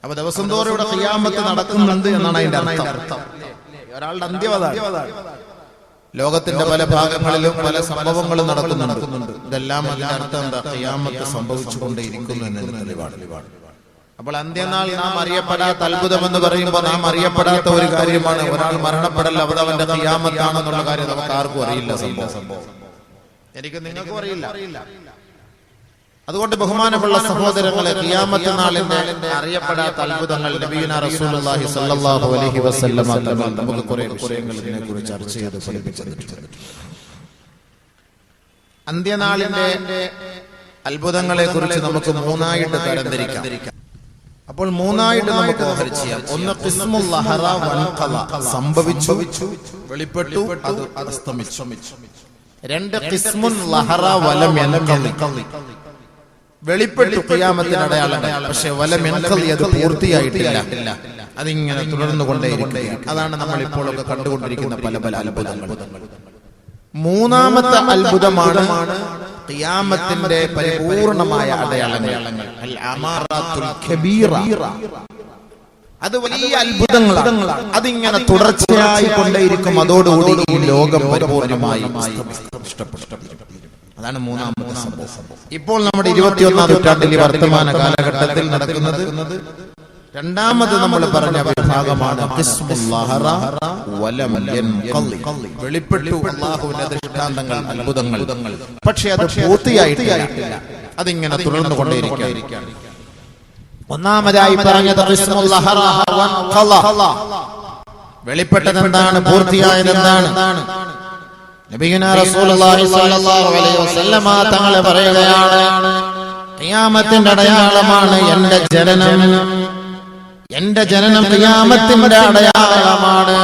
അപ്പൊ ദിവസം തോറും ഇവിടെ ഖിയാമത്ത് നടക്കുന്നുണ്ട് എന്നാണ് അതിന്റെ അർത്ഥം. ഒരാളുടെ അന്ത്യവതാണ്. ലോകത്തിന്റെ പല ഭാഗങ്ങളിലും പല സംഭവങ്ങളും നടക്കുന്നുണ്ട്. ഇതെല്ലാം അതിന്റെ അർത്ഥം എന്താ? ഖിയാമത്ത് സംഭവിച്ചുകൊണ്ടേയിരിക്കുന്നു എന്നതിന് തെളിവാണ്. അപ്പോൾ അന്ത്യനാൾ നാം അറിയപ്പെടാത്ത അത്ഭുതം എന്ന് പറയുമ്പോൾ നാം അറിയപ്പെടാത്ത ഒരു കാര്യമാണ്. ഒരാൾ മരണപ്പെടൽ അവിടെ അവന്റെ ഖിയാമത്താണെന്നുള്ള കാര്യം നമുക്ക് ആർക്കും അറിയില്ല. സംഭവം എനിക്ക് നിങ്ങൾക്കും അറിയില്ല. അതുകൊണ്ട് ബഹുമാനമുള്ള സഹോദരങ്ങളെ, ഖിയാമത്ത് നാളിന്റെ അറിയപ്പെടാത്ത അത്ഭുതങ്ങൾ നബിയുനാ റസൂലുള്ളാഹി സ്വല്ലല്ലാഹു അലൈഹി വസല്ലം നമുക്ക് കുറെ വിഷയങ്ങൾ ഇതിനെക്കുറിച്ച് ചർച്ച ചെയ്ത് പഠിപ്പിച്ചിട്ടുണ്ട്. അന്ത്യനാളിന്റെ അത്ഭുതങ്ങളെ കുറിച്ച് നമുക്ക് മൂന്നായിട്ട് തരംതിരിക്കാം. അപ്പോൾ മൂന്നായിട്ട് നമുക്ക് ചെയ്യാം. ഒന്ന് ഖിസ്മുൽ ലഹറ വൻഖല, സംഭവിച്ചു, വെളിപ്പെട്ടു, അത് അസ്തമിച്ചു. രണ്ട് ഖിസ്മുൻ ലഹറ വലം യൻഖലി, വെളിപ്പെട്ടു ഖിയാമത്തിന്റെ അടയാളങ്ങൾ, പക്ഷെ വലം യൻഖലി, അത് പൂർത്തിയായിട്ടില്ല, അതിങ്ങനെ തുടർന്നു കൊണ്ടേയിരിക്കും. അതാണ് നമ്മൾ ഇപ്പോഴൊക്കെ കണ്ടുകൊണ്ടിരിക്കുന്ന പല പല അത്ഭുതങ്ങൾ. മൂന്നാമത്തെ അത്ഭുതമാണ് ഖിയാമത്തിന്റെ പരിപൂർണമായ അടയാളങ്ങൾ, അൽ അമാറാത്തുൽ കബീറ. അത് വലിയ അത്ഭുതങ്ങളാണ്. അതിങ്ങനെ തുടർച്ചയായി കൊണ്ടേയിരിക്കും. അതോടുകൂടി ഈ ലോകം പരിപൂർണമായി ഇഷ്ടപ്പെട്ടു. അതാണ് മൂന്നാമത്തെ സംഭവം. ഇപ്പോൾ നമ്മുടെ 21ാം നൂറ്റാണ്ടിൽ വർത്തമാന കാലഘട്ടത്തിൽ നടക്കുന്നത് രണ്ടാമത് നമ്മൾ പറഞ്ഞ വിഭാഗമാണ് ഖിസ്മുൽ ലഹറ വലം യൻഖലി, വെളിപ്പെട്ടു അല്ലാഹുവിന്റെ ദൃഷ്ടാന്തങ്ങൾ, അത്ഭുതങ്ങൾ, പക്ഷെ അത് പൂർത്തിയായിട്ടില്ല, അതിങ്ങനെ തുടർന്നു കൊണ്ടേയിരിക്കുകയാണ്. ഒന്നാമതായി പറഞ്ഞത് ഖിസ്മുൽ ലഹറ വൻഖല, വെളിപ്പെട്ടത് എന്താണ്, പൂർത്തിയായത് എന്താണ്? നബിയുനാ റസൂലുള്ളാഹി സ്വല്ലല്ലാഹു അലൈഹി വസല്ലമ തങ്ങൾ പറയുകയാണ്, ഖിയാമത്തിന്റെ അടയാളമാണ് എന്റെ ജനനം. എന്റെ ജനനം ഖിയാമത്തിന്റെ അടയാളമാണ്.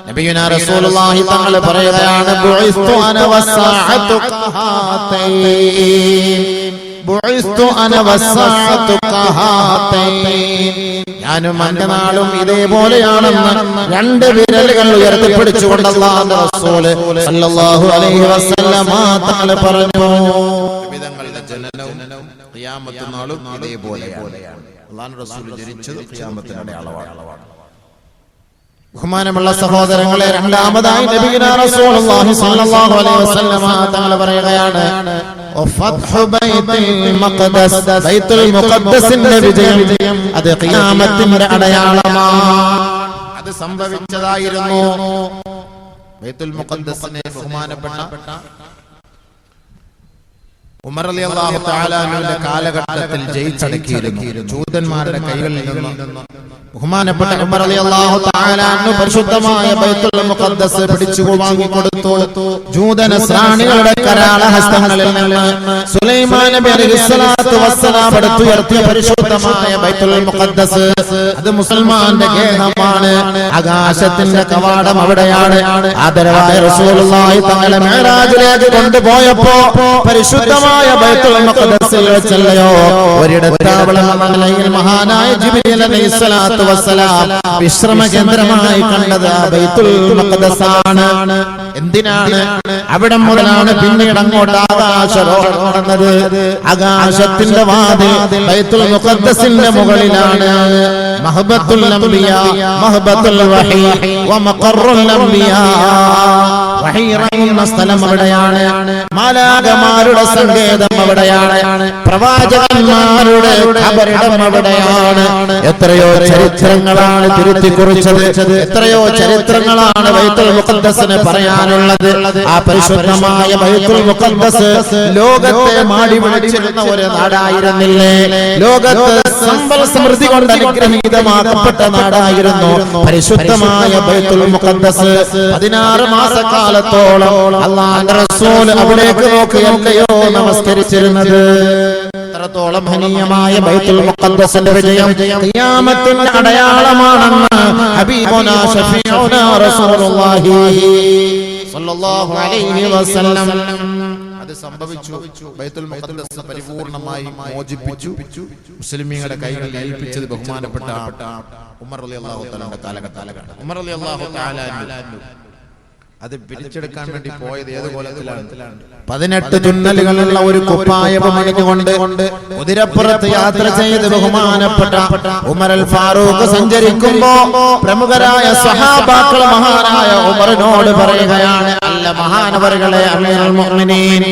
നബിയുനാ റസൂലുള്ളാഹി തങ്ങൾ പറയുകയാണ്, ബുഇസ്തു അന വസ്സഅതു ഖഹാതൈൻ, ബുഇസ്തു അന വസ്സഅതു ഖഹാതൈൻ, ഞാനും എന്റെ നാളും ഇതേപോലെയാണെന്ന് രണ്ട് വിരലുകൾ ഉയർത്തിപ്പിടിച്ചുകൊണ്ട് അല്ലാഹുവിന്റെ റസൂൽ സല്ലല്ലാഹു അലൈഹി വസല്ലമ തങ്ങൾ പറഞ്ഞു. നബിതങ്ങളുടെ ജനനവും ഖിയാമത്ത് നാളും ഇതേപോലെയാണ്. അല്ലാഹുവിന്റെ റസൂൽ ജനിച്ചത് ഖിയാമത്തിന്റെ അടയാളമാണ്. ബഹുമാനമുള്ള സഹോദരങ്ങളെ, രണ്ടാമതായി നബിയുനാ റസൂലുള്ളാഹി സ്വല്ലല്ലാഹു അലൈഹി വസല്ലമ തങ്ങൾ പറയുകയാണ്, ഫത്ഹു ബൈത്തുൽ മഖ്ദസ്, ബൈത്തുൽ മുഖദ്ദസിന്റെ വിജയം അത് ഖിയാമത്തിന്റെ അടയാളമാണ്. അത് സംഭവിച്ചതായിരുന്നു. ബൈത്തുൽ മുഖദ്ദസിനെ ബഹുമാനപ്പെട്ട ഉമർ റളിയല്ലാഹു തആല അൻഹുവിന്റെ കാലഘട്ടത്തിൽ ജയിച്ചടക്കിയിരുന്നു. ജൂതന്മാരുടെ കൈകളിൽ നിന്ന് ബഹുമാനപ്പെട്ട ഉമർ റളിയല്ലാഹു തആല അൻഹു പരിശുദ്ധമായ ബൈത്തുൽ മുഖദ്ദസ് പിടിച്ചു വാങ്ങിക്കൊടുത്തു. ജൂതനസ്രാണികളുടെ കരാള ഹസ്തങ്ങളിൽ നിന്ന് സുലൈമാൻ നബി അലൈഹിസ്സലാത്തു വസ്സലാം എടുത്തുയർത്തിയ പരിശുദ്ധമായ ബൈത്തുൽ മുഖദ്ദസ് അത് മുസ്ലിമാന്റെ ഗേഹമാണ്. ആകാശത്തിന്റെ കവാടം അവിടെയാണ്. ആദരവായ റസൂലുള്ളാഹി തആല മിഅ്റാജിലേക്ക് കൊണ്ടുപോയപ്പോ പരിശുദ്ധമായ ബൈത്തുൽ മുഖദ്ദസിൽ വെച്ചല്ലയോ ഒരിടത്താവളം നിലയിൽ മഹാനായ ജിബ്രീൽ അലൈഹിസ്സലാത്തു വസ്സലാം വിശ്രമ കേന്ദ്രമായി കണ്ടത് ബൈത്തുൽ മുഖദ്ദസാണ്. എന്തിനാണ്? അവിടെ മുതലാണ് പിന്നീട് അങ്ങോട്ട് ആകാശരോഹണം നടന്നത്. ആകാശത്തിന്റെ വാതിൽ ബൈത്തുൽ മുഖദ്ദസിന്റെ മുകളിലാണ്. മഹബത്തുൽ അംബിയാ, മഹബത്തുൽ വഹീ വ മഖറുൽ അംബിയാ, വഹീ ഇറങ്ങുന്ന സ്ഥലം അവിടെയാണ്. മാലാഖമാരുടെ സങ്കേതം അവിടെയാണ്. പ്രവാചകന്മാരുടെ ഖബറിടം അവിടെയാണ്. എത്രയോ ചരിത്രങ്ങളാണ് തിരുത്തി കുറിച്ചത്. എത്രയോ ചരിത്രങ്ങളാണ് ബൈത്തുൽ മുഖദ്ദസിന് പറയാനുള്ളത്. ആ പരിശുദ്ധമായ ബൈത്തുൽ മുഖദ്ദസ് ലോകത്തെ മാടി വിളിച്ചിരുന്ന ഒരു നാടായിരുന്നില്ലേ? ലോകത്ത് സമ്പൽ സമൃദ്ധി കൊണ്ട് അനുഗ്രഹീതമാക്കപ്പെട്ട നാടായിരുന്നു പരിശുദ്ധമായ ബൈത്തുൽ മുഖദ്ദസ്. 16 മാസക്കാലത്തോളം അല്ലാഹുവിന്റെ റസൂൽ അവിടേക്ക് നോക്കി എല്ലയോ നമസ്കരിച്ചിരുന്നത്. അത്രത്തോളം ഹനീയമായ ബൈത്തുൽ മുഖദ്ദസിന്റെ വിജയം ഖിയാമത്തിന്റെ അടയാളമാണെന്ന് ഹബീബുനാ ശഫീഉനാ റസൂലുള്ളാഹി സ്വല്ലല്ലാഹു അലൈഹി വസല്ലം അത് സംഭവിച്ചു. ബൈത്തുൽ മുഖദ്ദസ് പരിപൂർണമായി മോചിപ്പിച്ചു. മുസ്ലിമീങ്ങളുടെ കൈകളിൽ ഏൽപ്പിച്ചത് ബഹുമാനപ്പെട്ട ഉമർ റളിയല്ലാഹു തആലയുടെ കാലഘട്ടത്തിലാണ്. ഉമർ റളിയല്ലാഹു തആല അത് പിടിച്ചെടുക്കാൻ വേണ്ടി പോയത് ഏത് കോലത്തിലാണ്? 18 തുന്നലുകളുള്ള ഒരു കുപ്പായം അണിഞ്ഞുകൊണ്ട് കുതിരപ്പുറത്ത് യാത്ര ചെയ്ത് ബഹുമാനപ്പെട്ട ഉമർ അൽ ഫാറൂഖ് സഞ്ചരിക്കുമ്പോ പ്രമുഖരായ സ്വഹാബാക്കൾ മഹാനായ ഉമറിനോട് പറയുകയാണ്, അല്ല മഹാനവറുകളെ, അമീറുൽ മുഅ്മിനീൻ,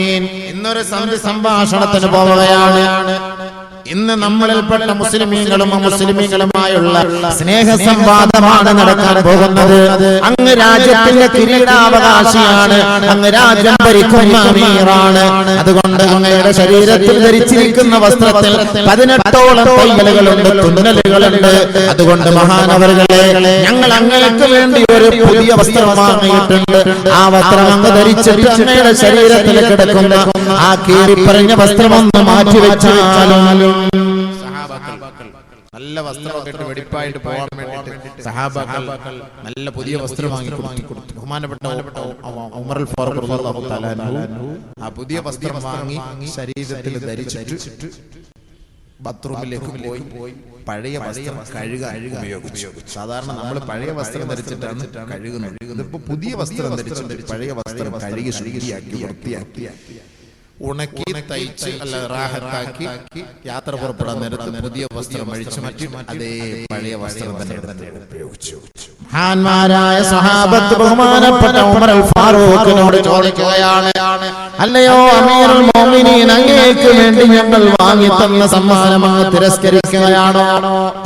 ഇന്നൊരു സന്ധി സംഭാഷണത്തിന് പോവുകയാണ്. ഇന്ന് നമ്മളിൽപ്പെട്ട മുസ്ലിമീങ്ങളും അമുസ്ലിമീങ്ങളുമായുള്ള സ്നേഹ സംവാദമാണ് നടക്കാൻ പോകുന്നത്. അങ്ങ് രാജ്യത്തിന്റെ കിരീടാവകാശിയാണ്, അങ്ങ് രാജ്യം ഭരിക്കുന്ന അമീറാണ്. അതുകൊണ്ട് അങ്ങയുടെ ശരീരത്തിൽ ധരിച്ചിരിക്കുന്ന വസ്ത്രത്തിൽ 18ഓളം തയ്യലുകളുണ്ട്, തുന്നലുകളുണ്ട്. അതുകൊണ്ട് മഹാനവറുകളെ, ഞങ്ങൾ അങ്ങേക്ക് വേണ്ടി ഒരു പുതിയ വസ്ത്രം വാങ്ങിയിട്ടുണ്ട്. ആ വസ്ത്രം അങ്ങ് ധരിച്ചിട്ട് അങ്ങയുടെ ശരീരത്തിൽ കിടക്കുന്ന ആ കീറിപ്പറഞ്ഞ വസ്ത്രം ഒന്ന് മാറ്റിവെച്ചാലും നല്ല വസ്ത്രമൊക്കെ ഇട്ട് വെടിപ്പായിട്ട് പോകാൻ വേണ്ടിയിട്ട് സഹാബാക്കൾ നല്ല പുതിയ വസ്ത്രം വാങ്ങിക്കൊടുത്തു. ബഹുമാനപ്പെട്ട ഉമർ അൽ ഫാറൂഖ് റളിയല്ലാഹു തആല അൻഹു ആ പുതിയ വസ്ത്രം വാങ്ങി ശരീരത്തിൽ ധരിച്ചിട്ട് ബാത്റൂമിലേക്ക് പോയി പഴയ വസ്ത്രം കഴുകാൻ ഉപയോഗിച്ചു. സാധാരണ നമ്മൾ പഴയ വസ്ത്രം ധരിച്ചിട്ടാണ് കഴുകുന്നത്. ഇതിപ്പോ പുതിയ വസ്ത്രം ധരിച്ചിട്ട് പഴയ വസ്ത്രം കഴുകി ശുദ്ധിയാക്കി വൃത്തിയാക്കി ഉണക്കി തയ്ച്ച് അല്ല റാഹത്താക്കി യാത്ര പുറപ്പെടാൻ നേരത്ത് പുതിയ വസ്ത്രം അഴിച്ചു മാറ്റി അതേ പഴയ വസ്ത്രം തന്നെ ഉപയോഗിച്ചു. മഹാന്മാരായ സ്വഹാബത്ത് ബഹുമാനപ്പെട്ട ഉമർ അൽ ഫാറൂഖിനോട് ചോദിക്കുകയാണ്, അല്ലയോ അമീറുൽ മുഅ്മിനീൻ, അങ്ങേക്ക് വേണ്ടി ഞങ്ങൾ വാങ്ങി തന്ന സമ്മാനമായി തിരസ്കരിക്കുകയാണോ?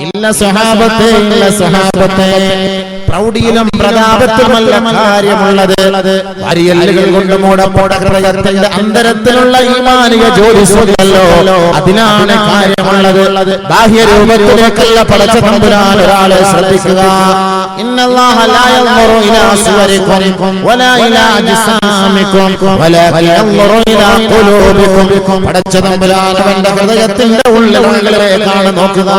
ഇല്ല സ്വഹാബത്തെ, ഇല്ല സ്വഹാബത്തെ, പ്രൗഢിയിലും പ്രതാപത്തിലുമല്ല കാര്യമുള്ളത്. വരിയല്ലുകൾ കൊണ്ട് മൂടപ്പെട്ട ഹൃദയത്തിന്റെ അന്തരത്തിലുള്ള ഈമാനിക ജ്യോതിസുണ്ടല്ലോ, അതിലാണ് കാര്യമുള്ളത്. ബാഹ്യരൂപത്തിലേക്കല്ല പടച്ച തമ്പുരാൻ ഒരാളെ ശ്രദ്ധിക്കുക. ഇന്നല്ലാഹ ലാ യൻദുറു ഇലാ സുവരിക്കും വലാ ഇലാ അജ്സാമിക്കും വലാകിൻ യൻദുറു ഇലാ ഖുലൂബിക്കും. പടച്ച തമ്പുരാൻ അവന്റെ ഹൃദയത്തിന്റെ ഉള്ളിലേക്കാണ് നോക്കുക,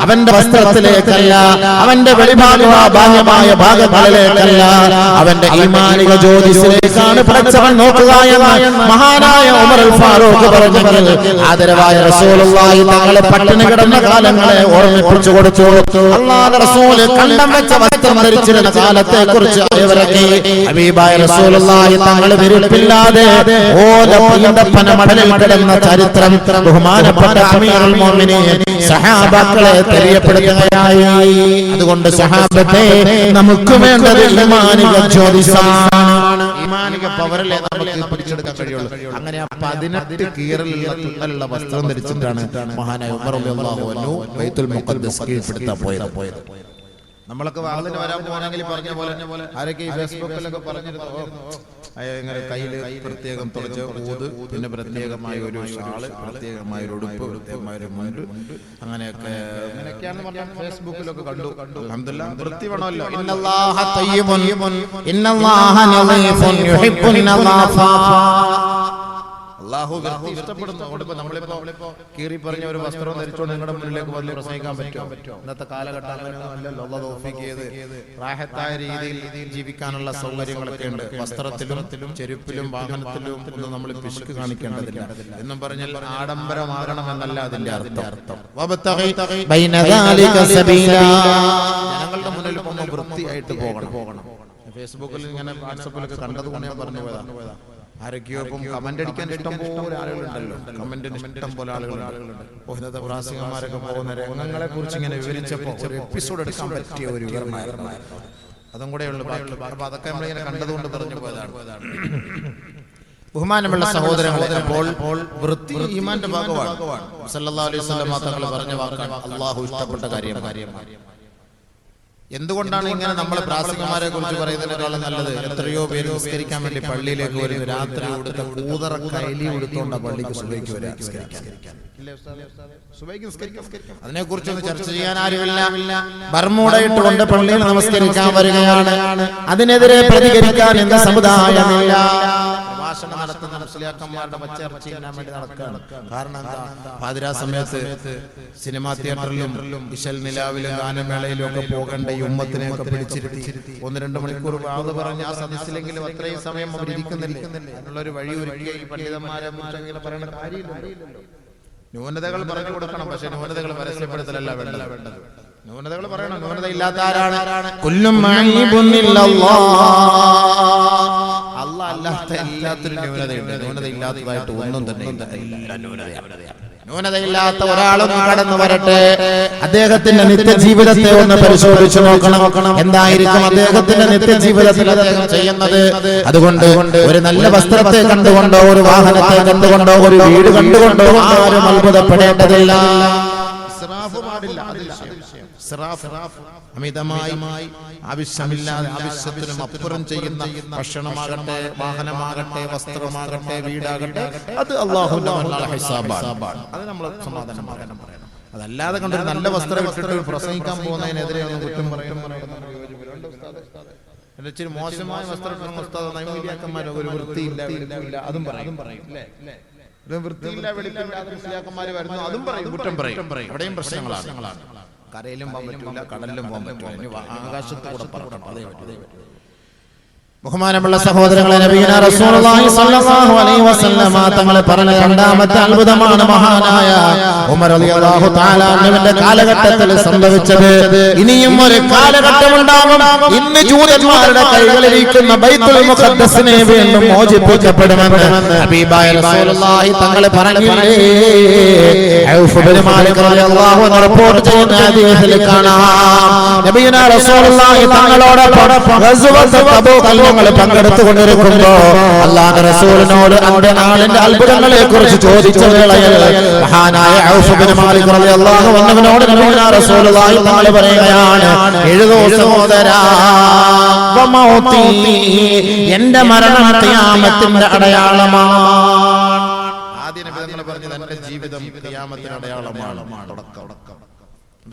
അവന്റെ വസ്ത്രത്തിലേക്കല്ല, അവന്റെ വെളിഭാഗമായ ഭാഗങ്ങളിലേക്കല്ല, അവന്റെ ഈമാനിക ജ്യോതിസിലേക്കാണ് പടച്ചവൻ നോക്കുക എന്ന് മഹാനായ ഉമർ അൽ ഫാറൂഖ് പറഞ്ഞെങ്കിൽ ആദരവായ റസൂലുള്ളാഹി തങ്ങളെ പട്ടിണി കിടന്ന കാലങ്ങളെ ഓർമ്മിപ്പിച്ചു കൊടുത്തു. അല്ലാഹുവിന്റെ റസൂൽ കണ്ടം വെച്ച വസ്ത്രം ധരിച്ചിരുന്ന കാലത്തെ കുറിച്ച് ഇവരൊക്കെ ഹബീബായ റസൂലുള്ളാഹി തങ്ങൾ വിരുപ്പില്ലാതെ ഓലപ്പന മടലിൽ കിടന്ന ചരിത്രം ബഹുമാനപ്പെട്ട അമീറുൽ മുഅ്മിനീൻ സഹാബാക്കളെ തെളിയപ്പെടുത്തുകയായി. അതുകൊണ്ട് സഹാബത്തെ, നമുക്ക് വേണ്ടത് ഈമാനിക ജ്യോതിസാണ്, ഈമാനിക പവറിലെ നമുക്ക് പിടിച്ചെടുക്കാൻ കഴിയുള്ളൂ. അങ്ങനെ 18 കീറലുള്ള തുന്നലുള്ള വസ്ത്രം ധരിച്ചിട്ടാണ് മഹാനായ ഉമർ റളിയല്ലാഹു അൻഹു ബൈത്തുൽ മുഖദ്ദസ് കീഴ്പ്പെടുത്താൻ പോയത്. നമ്മളൊക്കെ വാഹനത്തിന് വരാൻ പോകണമെങ്കിൽ പറഞ്ഞ പോലെ ആരൊക്കെ ഈ ഫേസ്ബുക്കിലൊക്കെ പറഞ്ഞിരുന്നു, ഇങ്ങനെ കയ്യില് പ്രത്യേകം തുളച്ച് ഊത്, പിന്നെ പ്രത്യേകമായ ഒരു ഷാള്, പ്രത്യേകമായ ഒരു ഉടുപ്പ്, പ്രത്യേകമായ ഒരു മുണ്ട്, അങ്ങനെയൊക്കെയാണെന്ന് പറഞ്ഞാൽ ഫേസ്ബുക്കിലൊക്കെ കണ്ടു. അൽഹംദുലില്ലാഹ്, വൃത്തി വേണമല്ലോ. ഇന്നല്ലാഹ തയ്യിബുൻ ഇന്നല്ലാഹ നളീഫുൻ യുഹിബ്ബുൻ നളാഫ. അല്ലാഹു വൃത്തി ഇഷ്ടപ്പെടുന്നു. അതുകൊണ്ട് നമ്മളിപ്പോ കീറി പറഞ്ഞ ഒരു വസ്ത്രം ധരിച്ചുകൊണ്ട് നിങ്ങളുടെ മുന്നിലേക്ക് വന്ന് പ്രസംഗിക്കാൻ പറ്റുമോ? ഇന്നത്തെ കാലഘട്ടം അങ്ങനെയൊന്നുമല്ലല്ലോ. അല്ലാഹു തൗഫീഖ് ചെയ്ത് റാഹത്തായ രീതിയിൽ ജീവിക്കാനുള്ള സൗകര്യങ്ങളൊക്കെ ഉണ്ട്. വസ്ത്രത്തിലും ചെരുപ്പിലും വാഹനത്തിലും ഒന്നും നമ്മൾ പിശുക്ക് കാണിക്കേണ്ടതില്ല. എന്നും പറഞ്ഞാൽ ആഡംബരമാകണമെന്നല്ല അതിന്റെ അർത്ഥം. ജനങ്ങളുടെ മുന്നിൽ പോകുമ്പോൾ വൃത്തിയായിട്ട് പോകണം. ഫേസ്ബുക്കിൽ ഇങ്ങനെ വാട്സപ്പിലൊക്കെ കണ്ടതുകൊണ്ട് ഞാൻ പറഞ്ഞു പോയതാ. ആരൊക്കെയോ ഇപ്പം കമന്റ് അടിക്കാൻ ഇഷ്ടം പോലെ ആളുകളുണ്ടല്ലോ, കമന്റിന് ഇഷ്ടം പോലെ ആളുകളുണ്ട്. ഇന്നത്തെ പ്രാസികന്മാരൊക്കെ പോകുന്ന രംഗങ്ങളെ കുറിച്ച് ഇങ്ങനെ വിവരിച്ചപ്പോ ഒരു എപ്പിസോഡ് എടുക്കാൻ പറ്റിയ ഒരു വിവരണമായിരുന്നു. അതും കൂടെ ഉള്ളു. അപ്പൊ അതൊക്കെ നമ്മളിങ്ങനെ കണ്ടതുകൊണ്ട് പറഞ്ഞു പോയതാണ്. ബഹുമാനമുള്ള സഹോദരങ്ങളെ, അപ്പോൾ വൃത്തി ഈമാന്റെ ഭാഗമാണ്. സല്ലല്ലാഹു അലൈഹി വസല്ലം തങ്ങൾ പറഞ്ഞ വാക്കാണ് അല്ലാഹു ഇഷ്ടപ്പെട്ട കാര്യമാണ്. എന്തുകൊണ്ടാണ് ഇങ്ങനെ നമ്മളെ പ്രാസികന്മാരെ കുറിച്ച് പറയുന്നതിനേക്കാളും നല്ലത്? എത്രയോ പേര് നിസ്കരിക്കാൻ വേണ്ടി പള്ളിയിലേക്ക് വരും, രാത്രി ഉടുത്ത കൂതറ കൈലി ഉടുത്തോണ്ട പള്ളിക്ക് സുബഹിക്ക് വരെ അതിനെ കുറിച്ചൊന്നും ചർച്ച ചെയ്യാൻ ആരുമില്ല. ബർമൂഡ ഇട്ടുകൊണ്ട് പള്ളിയിൽ നമസ്കരിക്കാൻ വരികയാണ്. അതിനെതിരെ പ്രതികരിക്കാൻ എന്ന സമുദായമില്ല. പ്രഭാഷണം നടത്തുന്ന മുസ്ലിയാക്കന്മാരുടെ പച്ചയിറച്ചി തിന്നാൻ വേണ്ടി നടക്കുകയാണ്. കാരണം എന്താ? പാതിരാ സമയത്ത് സിനിമാ തിയേറ്ററിലും ഇശൽ നിലാവിലും ഗാനമേളയിലും ഒക്കെ പോകേണ്ട ഈ ഉമ്മത്തിനെയൊക്കെ പിടിച്ചിരുത്തി 1-2 മണിക്കൂർ വാത് പറഞ്ഞ് ആ സദസ്സിലെങ്കിലും അത്രയും സമയം അവർ ഇരിക്കുന്നില്ലേ? അതിനുള്ളൊരു വഴി ഒരുക്കിയ ഈ പണ്ഡിതന്മാരെ പറയുന്ന കാര്യമില്ലല്ലോ. ന്യൂനതകൾ പറഞ്ഞു കൊടുക്കണം, പക്ഷെ ന്യൂനതകൾ പരസ്യപ്പെടുത്തലല്ല വേണ്ടത്. ന്യൂനതകൾ പറയണം. ന്യൂനത ഇല്ലാത്ത ആരാണ്? കുല്ലും മഈബുന്നില്ലല്ലാഹ്. അല്ലാഹ് അല്ലാത്ത എല്ലാത്തിനും ന്യൂനതയുണ്ട്. ന്യൂനത ഇല്ലാത്തതായിട്ട് ഒന്നും തന്നെ ഇല്ല. എല്ലാം ന്യൂനതയാണ്. ന്യൂനതയില്ലാത്ത ഒരാളൊന്നും കടന്നു വരട്ടെ. അദ്ദേഹത്തിന്റെ നിത്യജീവിതത്തെ ഒന്ന് പരിശോധിച്ചു നോക്കണം. എന്തായിരിക്കും അദ്ദേഹത്തിന്റെ നിത്യജീവിതത്തിൽ അദ്ദേഹം ചെയ്യുന്നത്? അതുകൊണ്ട് ഒരു നല്ല വസ്ത്രത്തെ കണ്ടുകൊണ്ടോ, ഒരു വാഹനത്തെ കണ്ടുകൊണ്ടോ, ഒരു വീട് കണ്ടുകൊണ്ടോ ആരും അത്ഭുതപ്പെടേണ്ടതില്ല. അമിതമായി ആവശ്യമില്ലാതെ ആവശ്യത്തിനും അപ്പുറം ചെയ്യുന്ന ഭക്ഷണമാകട്ടെ, വാഹനമാകട്ടെ, വസ്ത്രമാകട്ടെ, വീടാകട്ടെ, അത് അല്ലാഹുവിന്റെ ഹിസാബാണ്. അത് നമ്മൾ സമാധാനം പറയണം. അതല്ലാതെ കണ്ടൊരു നല്ല വസ്ത്രം ഇട്ടിട്ട് പ്രസംഗിക്കാൻ പോകുന്നതിനെതിരെ കുറ്റം പറയും. ഇച്ചിരി മോശമായ വസ്ത്രം നൈമൂല്യാക്കന്മാരോ ഒരു വൃത്തിയില്ല, അതും പറയും. വൃത്തിയില്ല, വെളിപ്പില്ലാതെ മുസ്ലിയാക്കന്മാര് വരുന്നു, അതും പറയും, കുറ്റം പറയും. എവിടെയും പ്രശ്നങ്ങളാണ്. കരയിലും പോകാൻ പറ്റില്ല, കടലിലും പോകാൻ പറ്റില്ല, ആകാശത്ത് കൂടെ പറക്കണം. അതേ പറ്റൂ. ബഹുമാനമുള്ള സഹോദരങ്ങളെ, നബിയുനാ റസൂലുള്ളാഹി സ്വല്ലല്ലാഹു അലൈഹി വസല്ലമ തങ്ങൾ പറഞ്ഞ രണ്ടാമത്തെ അത്ഭുതമാണ് മഹാനായ ഉമർ റളിയല്ലാഹു തആല അൻഹുവിന്റെ കാലഘട്ടത്തിൽ സംഭവിച്ചത്. ഇനിയും ഒരു കാലഘട്ടം ഉണ്ടാകും. ഇന്ന് ജൂതന്മാരുടെ കൈകളിലിരിക്കുന്ന ബൈത്തുൽ മുഖദ്ദസിനെ വീണ്ടും മോചിപ്പിക്കപ്പെടുമെന്ന് ഹബീബായ റസൂലുള്ളാഹി തങ്ങൾ പറഞ്ഞില്ലേ? ഔഫ് ഇബ്നു മാലിക് റളിയല്ലാഹു അൻഹു റിപ്പോർട്ട് ചെയ്യുന്ന ഹദീസിൽ കാണാം, നബിയുനാ റസൂലുള്ളാഹി തങ്ങളോടൊപ്പം ഗസ്വത്ത് തബൂക്ക് പങ്കെടുത്തുകൊണ്ടിരിക്കുമ്പോ അല്ലാഹുവിന്റെ റസൂലിനോട് അന്ത്യനാളിന്റെ അത്ഭുതങ്ങളെ കുറിച്ച് ചോദിച്ച വേളയിൽ മഹാനായ ഔഫ് ഇബ്നു മാലിക് റളിയല്ലാഹു അൻഹുവിനോട് നബിയുനാ റസൂലുള്ളാഹി തആല പറയുകയാണ്, എഴുതൂ സഹോദരാ, വമൗതി, എന്റെ മരണം ഖിയാമത്തിന്റെ അടയാളമാണ്. ആദ്യ നബി തങ്ങൾ പറഞ്ഞത് എന്റെ ജീവിതം ഖിയാമത്തിന്റെ അടയാളമാണ്.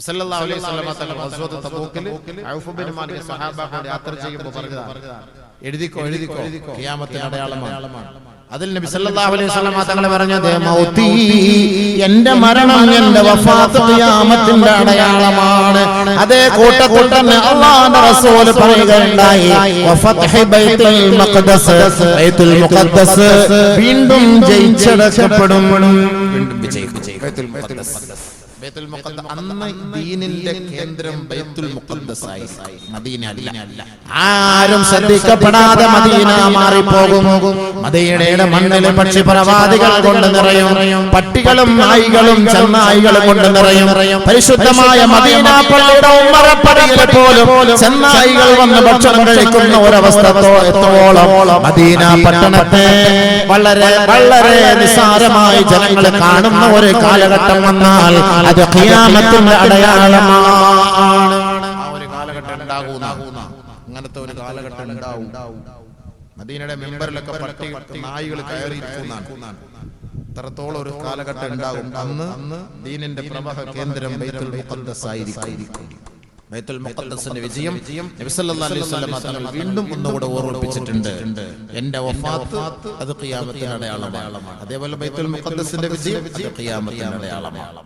സല്ലല്ലാഹു അലൈഹി വസല്ലം തങ്ങൾ ഗസ്വത്ത് തബൂക്കിൽ ഔഫ് ഇബ്നു മാലിക് സ്വഹാബാക്കളോട് യാത്ര ചെയ്യുമ്പോൾ പറഞ്ഞതാണ്, എഴുതിക്കോ ഖിയാമത്തിന്റെ അടയാളമാണ്. അതിൽ നബി സല്ലല്ലാഹു അലൈഹി വസല്ലം തങ്ങൾ പറഞ്ഞത്, മൗതി, എന്റെ മരണം, എന്റെ വഫാത്ത് ഖിയാമത്തിന്റെ അടയാളമാണ്. അതേ കൂട്ടത്തിൽ തന്നെ അല്ലാഹുവിന്റെ റസൂൽ പറയുകയുണ്ടായി, വഫത്ഹി ബൈത്തുൽ മുഖദ്ദസ്, ബൈത്തുൽ മുഖദ്ദസ് വീണ്ടും ജയിച്ചടക്കപ്പെടും. വീണ്ടും വിജയിക്കും ബൈത്തുൽ മുഖദ്ദസ്. ബൈത്തുൽ മുഖദ്ദസ് അന്ന് ദീനിന്റെ കേന്ദ്രം ബൈത്തുൽ മുഖദ്ദസ് ആയി, മദീന അല്ല. ആരും ശ്രദ്ധിക്കപ്പെടാതെ മദീന മാറിപ്പോകും. മദീനയുടെ മണ്ണിലെ പക്ഷിപ്രവാദികൾ കൊണ്ട് നിറയും, പട്ടികളും നായികളും ചെന്നായികളും കൊണ്ട് നിറയും. പരിശുദ്ധമായ മദീന പള്ളിയുടെ ഉമ്മറപ്പടിയിൽ പോലും ചെന്നായികൾ വന്ന് ഭക്ഷണം കഴിക്കുന്ന ഒരവസ്ഥ എത്തോളം മദീന പട്ടണത്തെ വളരെ വളരെ നിസ്സാരമായി ജനങ്ങൾ കാണുന്ന ഒരു കാലഘട്ടം വന്നാൽ അത് ഖിയാമത്തിന്റെ അടയാളമാണ്. ആ ഒരു കാലഘട്ടം ഉണ്ടാകുന്ന, അങ്ങനത്തെ ഒരു കാലഘട്ടം ഉണ്ടാവും. മദീനയുടെ മെമ്പറിലൊക്കെ പട്ടി നായികൾ കയറിയിരിക്കുന്നതാണ്. അത്രത്തോളം ഒരു കാലഘട്ടം ഉണ്ടാകും. അന്ന് ദീനിന്റെ പ്രവാഹ കേന്ദ്രം ബൈത്തുൽ മുഖദ്ദസ് ആയിരിക്കും. ബൈത്തുൽ മുഖദ്ദസിന്റെ വിജയം നബി സല്ലല്ലാഹു അലൈഹി വസല്ലം തങ്ങൾ വീണ്ടും ഒന്നുകൂടെ ഓർമ്മിപ്പിച്ചിട്ടുണ്ട്. എന്റെ വഫാത്ത് അത് ഖിയാമത്തിന്റെ അടയാളമാണ്. അതേപോലെ ബൈത്തുൽ മുഖദ്ദസിന്റെ വിജയം അത് ഖിയാമത്തിന്റെ അടയാളമാണ്.